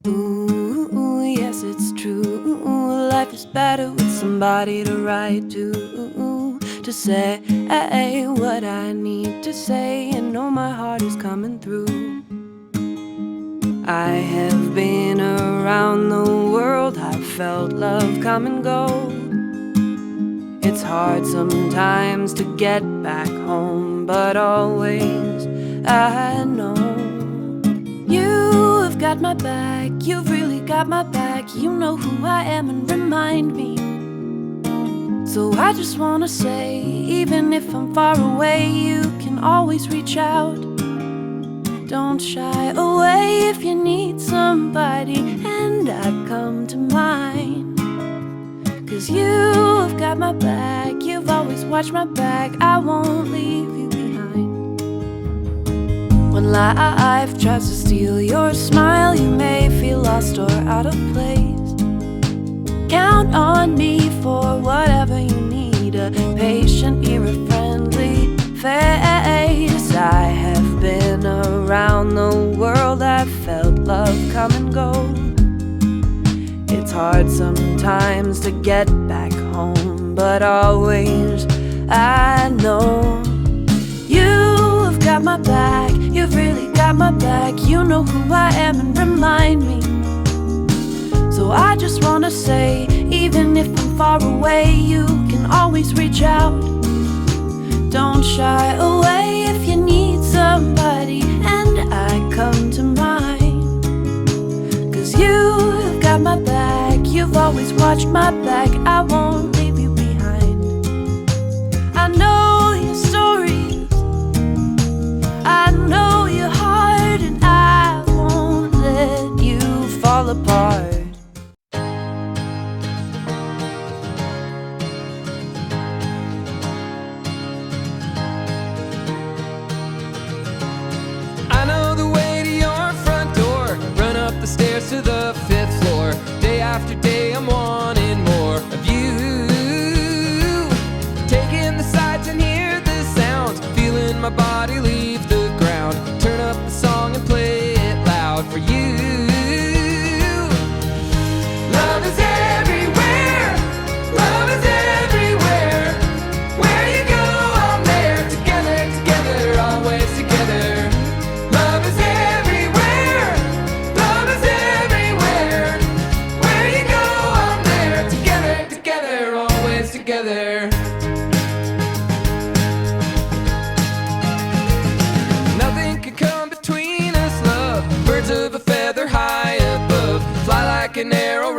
Ooh, yes, it's true. Life is better with somebody to write to say what I need to say, and know my heart is coming through. I have been around the world, I've felt love come and go. It's hard sometimes to get back home, but always I know you've got my back, you've really got my back. You know who I am and remind me. So I just wanna say, even if I'm far away, you can always reach out. Don't shy away if you need somebody, and I come to mind. 'Cause you've got my back, you've always watched my back. I won't leave you behind. When life tries to steal your smile, you may feel lost or out of place. Count on me for whatever you need, a patient ear, a friendly face. I have been around the world, I've felt love come and go. It's hard sometimes to get back home, but always I know you've got my back, you've really got my back. You know who I am and remind me. So I just wanna say, even if I'm far away, you can always reach out. Don't shy away if you need somebody, and I come to mind. 'Cause you've got my back, you've always watched my back. I won't leave you behind. I know your stories, I know your heart, and I won't let you fall apart. The stairs to the 5th floor. Day after day I'm wanting more of you. Taking the sights and hear the sounds, feeling my body leave the ground. Turn up the song and play it loud for you. Love is everywhere, love is everywhere. Where you go I'm there, together, together, always together. Love is everywhere, love is everywhere. Where you go I'm there, together, together, always together. Nothing could come between us, love. Birds of a feather high above, fly like an arrow